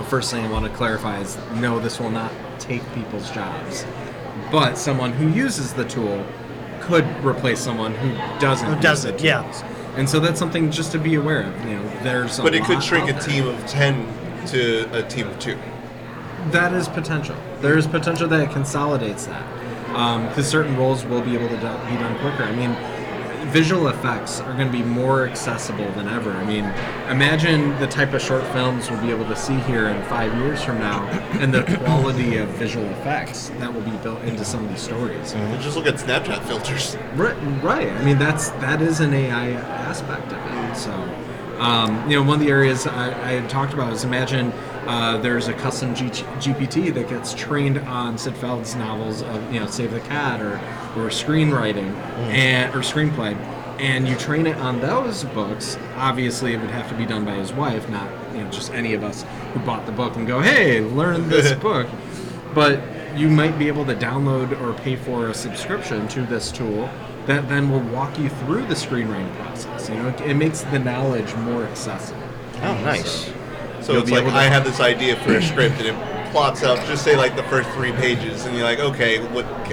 First thing I want to clarify is, no, this will not take people's jobs. But someone who uses the tool could replace someone who doesn't. And so that's something just to be aware of. There's. But it could shrink a team of 10 to a team of 2. That is potential. There is potential that it consolidates that, because certain roles will be able to be done quicker. I mean, visual effects are going to be more accessible than ever. I mean, imagine the type of short films we'll be able to see here in 5 years from now, and the quality of visual effects that will be built into some of these stories. Just look at Snapchat filters. Right. I mean, that is an AI aspect of it. So, one of the areas I had talked about is, imagine there's a custom GPT that gets trained on Sid Feld's novels of, Save the Cat or screenwriting or screenplay, and you train it on those books. Obviously, it would have to be done by his wife, not just any of us who bought the book and go, hey, learn this book. But you might be able to download or pay for a subscription to this tool that then will walk you through the screenwriting process. It makes the knowledge more accessible. Oh, nice. So it's like, I have this idea for a script, and it plots out, just say, like, the first 3 pages, and you're like, okay,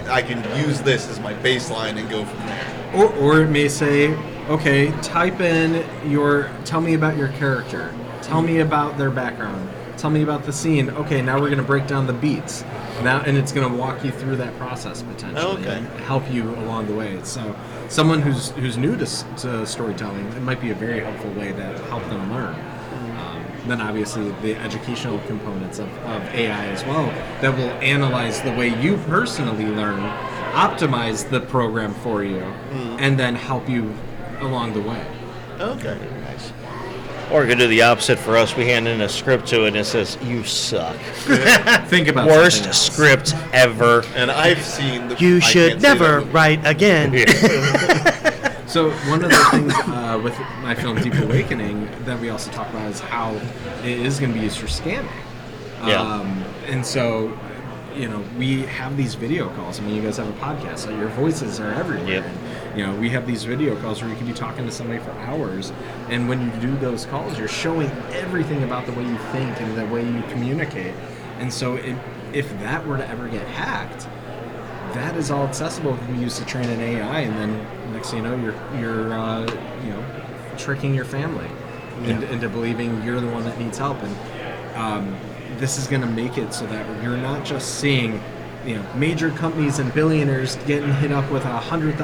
I can use this as my baseline and go from there. Or it may say, okay, type in tell me about your character, tell me about their background, tell me about the scene. Okay, now we're going to break down the beats. And it's going to walk you through that process potentially and help you along the way. So someone who's new to storytelling, it might be a very helpful way to help them learn. Then obviously the educational components of AI as well, that will analyze the way you personally learn, optimize the program for you, and then help you along the way. Okay. Nice. Or we could do the opposite for us. We hand in a script to it and it says, you suck. Think about worst script ever. And I've seen You should never write again. So one of the things with my film Deep Awakening that we also talk about is how it is going to be used for scamming. And so, we have these video calls. I mean, you guys have a podcast, so your voices are everywhere. Yep. And, we have these video calls where you can be talking to somebody for hours, and when you do those calls, you're showing everything about the way you think and the way you communicate. And so if that were to ever get hacked, that is all accessible if we use to train an AI, and then next thing you know, you're tricking your family into believing you're the one that needs help. And this is going to make it so that you're not just seeing major companies and billionaires getting hit up with $100,000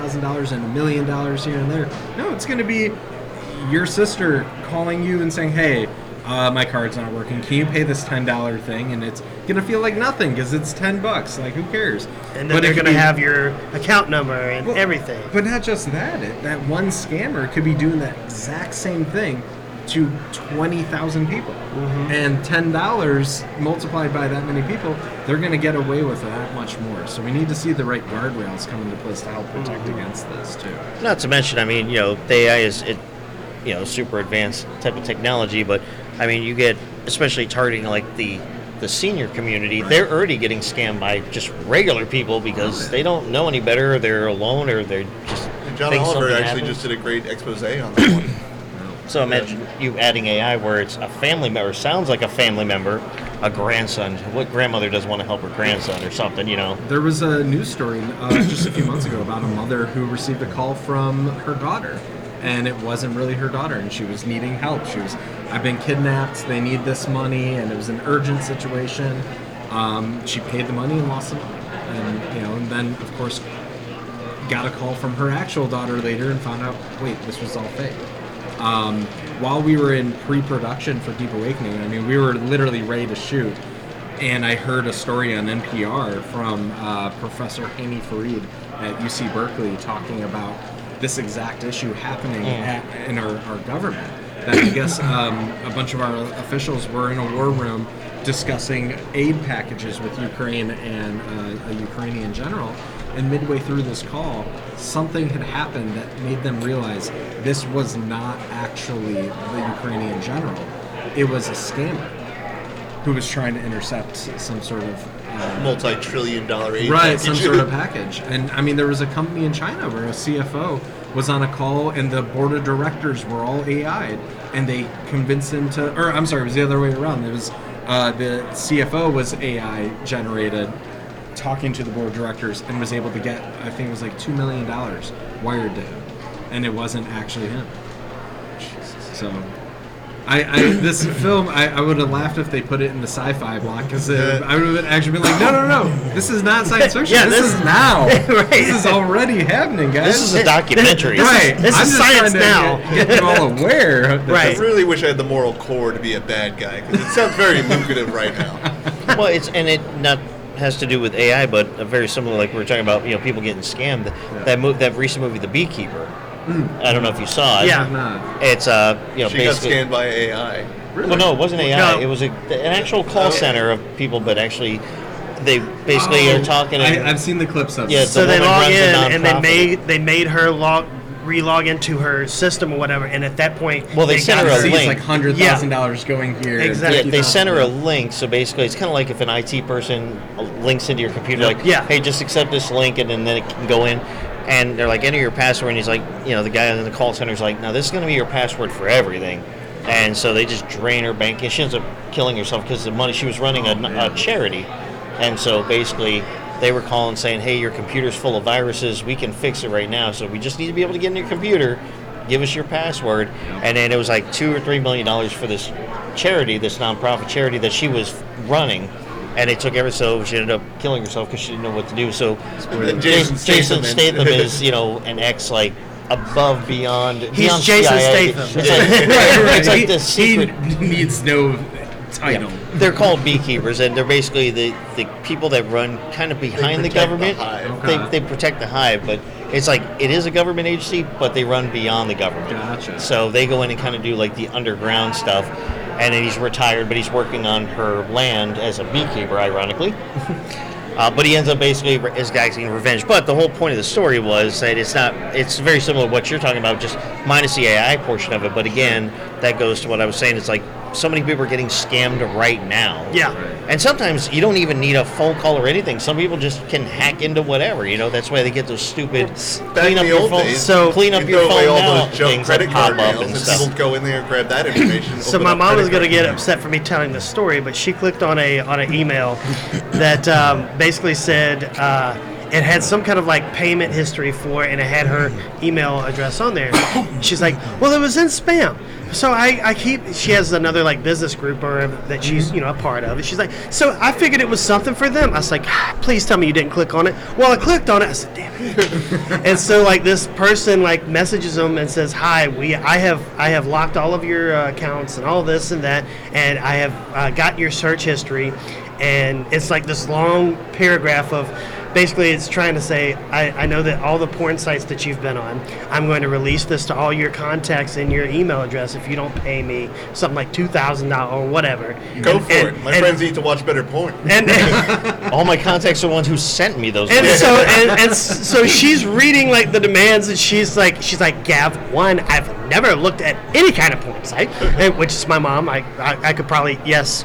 and $1 million here and there. No, it's going to be your sister calling you and saying, hey, my card's not working. Can you pay this $10 thing? And it's gonna feel like nothing because it's $10. Like, who cares? And then they're gonna have your account number and everything. But not just that. That one scammer could be doing that exact same thing to 20,000 people. And $10 multiplied by that many people, they're gonna get away with that much more. So we need to see the right guardrails come into place to help protect against this too. Not to mention, I mean, the AI is super advanced type of technology, but I mean, you get, especially targeting like the senior community, they're already getting scammed by just regular people because they don't know any better, or they're alone, or they're just. John Oliver actually just did a great expose on that one. So imagine you adding AI where it's a family member, sounds like a family member, a grandson. What grandmother doesn't want to help her grandson or something, There was a news story just a few months ago about a mother who received a call from her daughter. and it wasn't really her daughter, and she was needing help. I've been kidnapped, they need this money, and it was an urgent situation. She paid the money and lost the money. And then, of course, got a call from her actual daughter later and found out, wait, this was all fake. While we were in pre-production for Deep Awakening, I mean, we were literally ready to shoot, and I heard a story on NPR from Professor Hani Farid at UC Berkeley talking about this exact issue happening in our government. That I guess a bunch of our officials were in a war room discussing aid packages with Ukraine and a Ukrainian general. And midway through this call, something had happened that made them realize this was not actually the Ukrainian general. It was a scammer who was trying to intercept some sort of multi-trillion-dollar aid right, package. some sort of package. And I mean, there was a company in China where a CFO was on a call, and the board of directors were all AI'd, and they convinced him to, or I'm sorry, it was the other way around. It was the CFO was AI generated, talking to the board of directors, and was able to get, I think it was like $2 million wired to him, and it wasn't actually him. So, this film, I would have laughed if they put it in the sci-fi block, because I would have actually been like, no, this is not science fiction. Yeah, this is now. Right. This is already happening, guys. This is a documentary. Right. This I'm is just science trying to now. Get you all aware. That Right. I really wish I had the moral core to be a bad guy, because it sounds very lucrative right now. Well, it not has to do with AI, but very similar, like we were talking about, people getting scammed. That recent movie, The Beekeeper. I don't know if you saw it. Yeah. Not. It's She got basically. scanned by AI. Well, no, it wasn't AI. No. It was an actual call center of people, but actually, they basically are talking. I've seen the clips of Yeah, it. So they woman log runs a in, and nonprofit. they made her re-log into her system or whatever, and at that point, Well, they sent her got a See, her- it's link. like $100,000 going here. Exactly. Yeah, they sent her a link, so basically it's kind of like if an IT person links into your computer, like, Yeah. hey, just accept this link, and then it can go in. And they're like, enter your password, and he's like, the guy in the call center's like, now this is going to be your password for everything. And so they just drain her bank, and she ends up killing herself because the money, she was running a charity. And so basically they were calling saying, hey, your computer's full of viruses, we can fix it right now, so we just need to be able to get in your computer, give us your password. And then it was like $2 or $3 million for this charity, this nonprofit charity that she was running, and it took ever so she ended up killing herself because she didn't know what to do. So Jason Statham is an ex, like, above beyond. He's beyond Jason CIA. Statham. It's like, it's like the secret. He needs no title. They're called beekeepers, and they're basically the people that run kind of behind the protect government. the hive. Okay. They protect the hive, but it's like it is a government agency, but they run beyond the government. Gotcha. So they go in and kind of do like the underground stuff. And then he's retired, but he's working on her land as a beekeeper, ironically. But he ends up basically as guys getting revenge. But the whole point of the story was that it's very similar to what you're talking about, just minus the AI portion of it. But again, that goes to what I was saying. It's like so many people are getting scammed right now. Yeah. And sometimes you don't even need a phone call or anything. Some people just can hack into whatever. That's why they get those stupid Back in the old days, clean up you'd your throw away phone all now those junk things that credit pop card up mails, and and stuff. people grab in there and grab that information. So open my up mom was credit going to card get accounts. upset for me telling the story, but she clicked on an email that basically said it had some kind of like payment history for it, and it had her email address on there. She's like, well, it was in spam. So she has another like business group or that she's a part of, and she's like, so I figured it was something for them. I was like, please tell me you didn't click on it. Well, I clicked on it. I said, damn it. And so like this person like messages them and says, hi, I have locked all of your accounts and all this and that, and I have got your search history, and it's like this long paragraph of. Basically, it's trying to say, I know that all the porn sites that you've been on, I'm going to release this to all your contacts in your email address if you don't pay me something like $2,000 or whatever. Go for it. My friends need to watch better porn. And All my contacts are the ones who sent me those. and links. so she's reading like the demands, and she's like, Gav, one, I've never looked at any kind of porn site, which is my mom. I could probably, yes.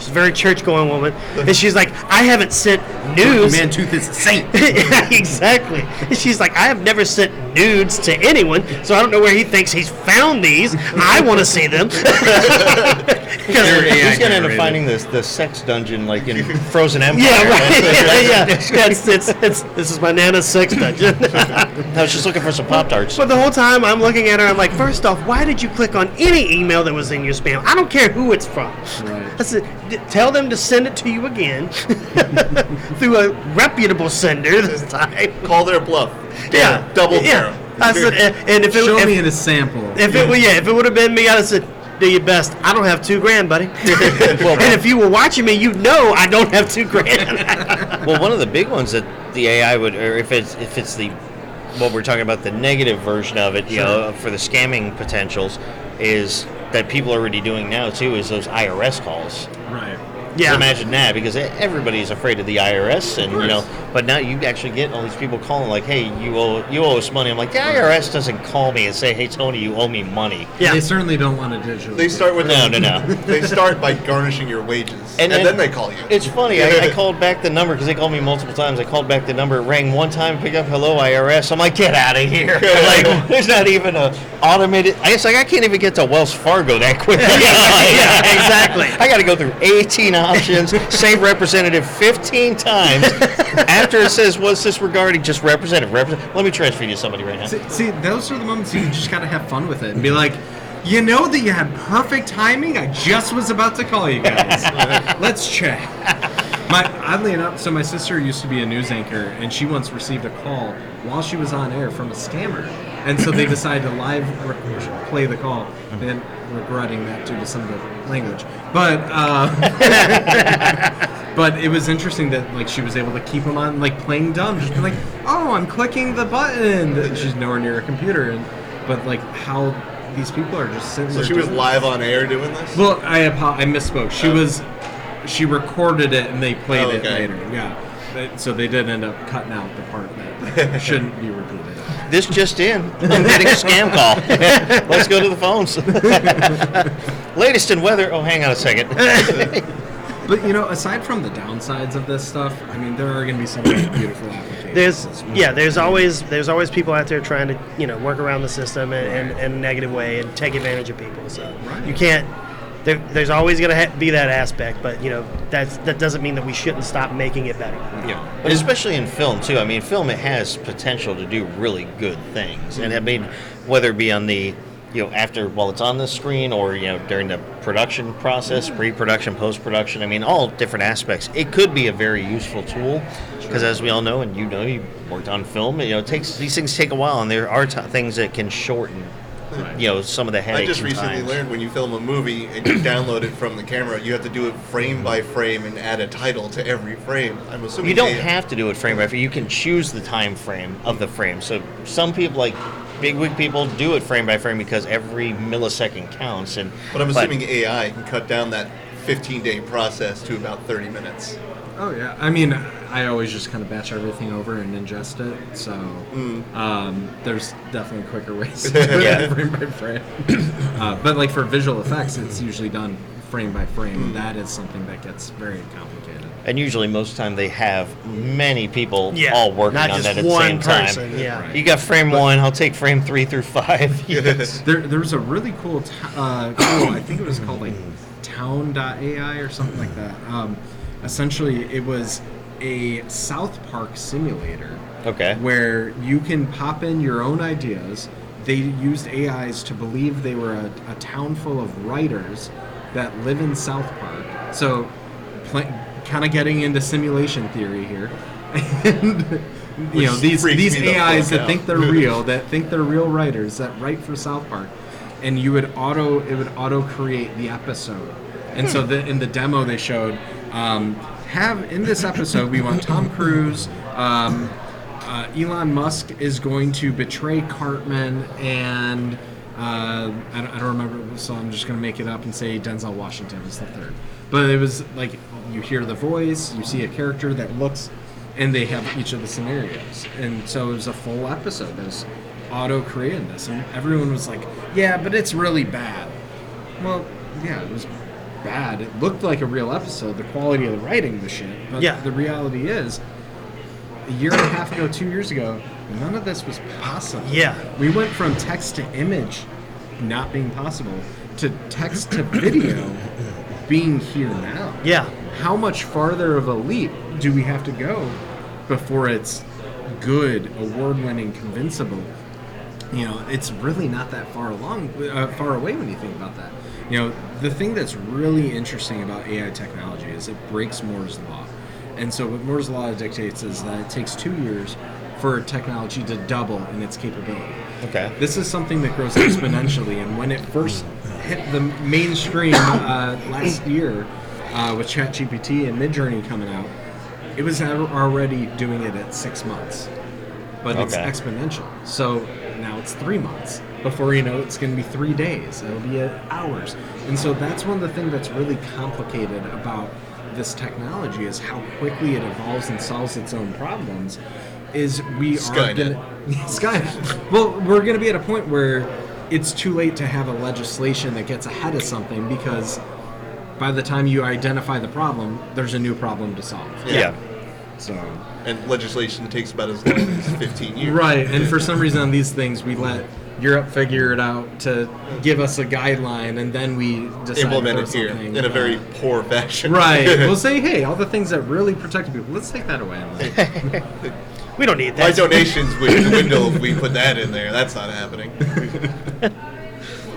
She's a very church-going woman, and she's like, I haven't sent nudes. Mantooth is a saint. Yeah, exactly. And she's like, I have never sent nudes to anyone, so I don't know where he thinks he's found these. I want to see them. He's gonna end up finding the sex dungeon like in Frozen Empire. Yeah, right. This is my Nana's sex dungeon. I was just looking for some Pop-Tarts. But the whole time I'm looking at her, I'm like, first off, why did you click on any email that was in your spam? I don't care who it's from. Right. I said, tell them to send it to you again through a reputable sender this time. Call their bluff. Yeah, Double yeah. down. I said, and if it Show me if, in a sample. if it would have been me, I'd have said, do your best. I don't have $2,000, buddy. And if you were watching me, you'd know I don't have $2,000. Well, one of the big ones that the AI would, or if it's the what we're talking about, the negative version of it, you know, for the scamming potentials, is that people are already doing now too, is those IRS calls. Right. Yeah. So imagine that, because everybody's afraid of the IRS, and you know, but now you actually get all these people calling like, "Hey, you owe us money." I'm like, the IRS doesn't call me and say, "Hey, Tony, you owe me money." Yeah. They certainly don't want to digitally. They start with No. They start by garnishing your wages, and then they call you. It's funny. I called back the number because they called me multiple times. I called back the number. It rang one time, picked up, "Hello, IRS." I'm like, get out of here. Like, there's not even a automated. I can't even get to Wells Fargo that quickly. Yeah, exactly. I got to go through 18 options, say representative 15 times. After it says, "What's this regarding?" Just representative. Let me transfer you to somebody right now. See, those are the moments you just gotta have fun with it and be like, you know that you had perfect timing. I just was about to call you guys. Let's check. Oddly enough, so my sister used to be a news anchor, and she once received a call while she was on air from a scammer, and so they decided to live play the call. And regretting that due to some of the language, but but it was interesting that like she was able to keep them on like playing dumb, just be like, oh, I'm clicking the button. She's nowhere near a computer, but like how these people are just sitting there. So she was doing live on air doing this? Well, I misspoke. She recorded it and they played it later. Yeah. So they did end up cutting out the part that shouldn't be repeated. This just in. I'm getting a scam call. Let's go to the phones. Latest in weather. Oh, hang on a second. But you know, aside from the downsides of this stuff, I mean, there are going to be some really beautiful applications. There's always people out there trying to work around the system in a negative way and take advantage of people. So you can't. There's always going to be that aspect, but that doesn't mean that we shouldn't stop making it better. Yeah, but especially in film too. I mean, film, it has potential to do really good things, and I mean, whether it be on the after while it's on the screen or during the production process, pre-production, post-production. I mean, all different aspects. It could be a very useful tool because, as we all know, and you worked on film. These things take a while, and there are things that can shorten. Some of the headaches. I just recently learned when you film a movie and you download it from the camera, you have to do it frame by frame and add a title to every frame. I'm assuming you don't have to do it frame by frame. You can choose the time frame of the frame. So some people, like bigwig people, do it frame by frame because every millisecond counts. But I'm assuming AI can cut down that 15-day process to about 30 minutes. Oh yeah, I mean, I always just kind of batch everything over and ingest it. So there's definitely quicker ways to do it frame by frame. But like for visual effects, it's usually done frame by frame. That is something that gets very complicated. And usually, most of the time, they have many people all working not on just that at the one same person, time. Yeah. You got frame 1, I'll take frame 3 through 5. Yes. There's a really cool, I think it was called like Town.ai or something like that. Essentially, it was a South Park simulator. Okay. Where you can pop in your own ideas. They used AIs to believe they were a town full of writers that live in South Park. So, kind of getting into simulation theory here. And, these AIs that think they're real, that think they're real writers that write for South Park. And it would auto create the episode. And so in the demo they showed, in this episode we want Tom Cruise, Elon Musk is going to betray Cartman, and I don't remember, so I'm just going to make it up and say Denzel Washington is the third. But it was like you hear the voice, you see a character that looks, and they have each of the scenarios. And so it was a full episode that was auto-created this, and everyone was like, yeah, but it's really bad. Well, yeah, it was bad. It looked like a real episode. The quality of the writing was shit. But Yeah. the reality is, a year and a half ago, 2 years ago, none of this was possible. Yeah. We went from text to image not being possible to text to video being here now. Yeah. How much farther of a leap do we have to go before it's good, award-winning, convincible? You know, it's really not that far away when you think about that. You know, the thing that's really interesting about AI technology is it breaks Moore's law. And so what Moore's law dictates is that it takes 2 years for technology to double in its capability. Okay. This is something that grows exponentially, and when it first hit the mainstream last year with ChatGPT and Midjourney coming out, it was already doing it at 6 months. But it's Okay. exponential. So now it's 3 months. Before you know it, it's going to be 3 days. It'll be hours. And so that's one of the things that's really complicated about this technology is how quickly it evolves and solves its own problems. Is we are going Skynet. Well, we're going to be at a point where it's too late to have a legislation that gets ahead of something because by the time you identify the problem, there's a new problem to solve. Yeah. So. And legislation takes about as long as 15 years. Right, and for some reason on these things we let Europe figure it out to give us a guideline, and then we decide Implement to it put here something, in a very poor fashion. Right. We'll say, hey, all the things that really protect people, let's take that away. We don't need My that. donations would dwindle if we put that in there. That's not happening.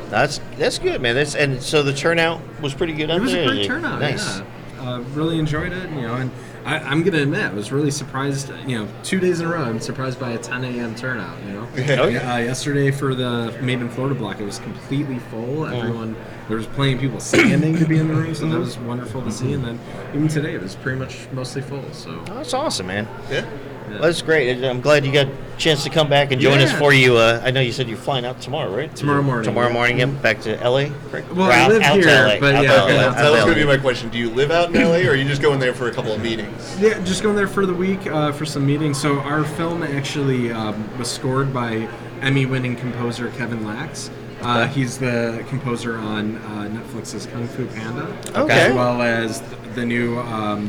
That's good, man. And so the turnout was pretty good out It was there. a great turnout. Nice. Yeah. Really enjoyed it. You know, and I'm gonna admit, I was really surprised. You know, 2 days in a row, I'm surprised by a 10 a.m. turnout. You know, Oh, yeah. yesterday for the Made in Florida block, it was completely full. Everyone, there was plenty of people standing to be in the room, so that was wonderful to see. And then even today, it was pretty much mostly full. So Oh, that's awesome, man. Yeah. Well, that's great. I'm glad you got a chance to come back and join us Yeah. for you. I know you said you're flying out tomorrow, right? Tomorrow morning. Tomorrow morning, yep. Back to LA, correct? Well, Or I live out here, to LA. but Out yeah, to okay, LA. out That was LA. going to be my question. Do you live out in LA, or are you just going there for a couple of meetings? Yeah, just going there for the week for some meetings. So our film actually was scored by Emmy-winning composer Kevin Lax. He's the composer on Netflix's Kung Fu Panda, Okay. as well as the new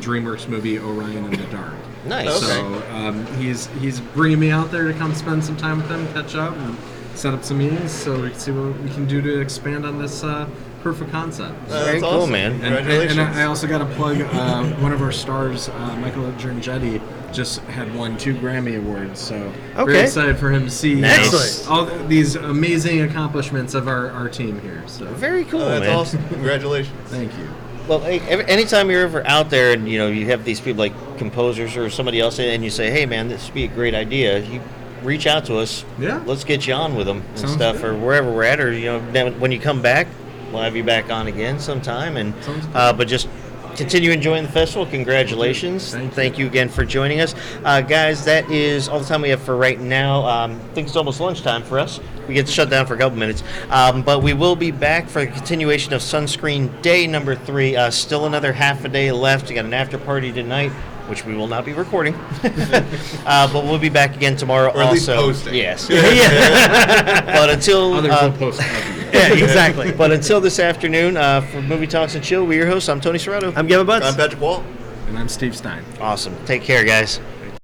DreamWorks movie Orion in the Dark. Nice. Okay. So he's bringing me out there to come spend some time with him, catch up, and set up some meetings so we can see what we can do to expand on this proof of concept. Very That's cool, awesome. man. Congratulations. And I also got to plug one of our stars, Michael Giorgetti, just had won 2 Grammy Awards. So very Okay. excited for him to see Excellent. all these amazing accomplishments of our team here. So Very cool, That's man. awesome. Congratulations. thank you. Well, hey, anytime you're ever out there and you have these people like composers or somebody else, and you say, "Hey, man, this would be a great idea," you reach out to us. Yeah. Let's get you on with them and Sounds stuff, good. or wherever we're at, or then when you come back, we'll have you back on again sometime. And Sounds good. but just continue enjoying the festival. Congratulations. Thank you. again for joining us, guys. That is all the time we have for right now. I think it's almost lunchtime for us. We get shut down for a couple minutes, but we will be back for the continuation of Sunscreen Day number 3. Still another half a day left. We got an after party tonight, which we will not be recording, but we'll be back again tomorrow. Or at least also, posting. yes. But until Others will post up. Yeah, exactly. but until this afternoon, for Movie Talks and Chill, we're your hosts. I'm Tony Serrato. I'm Gavin Butts. I'm Patrick Wall. And I'm Steve Stein. Awesome. Take care, guys.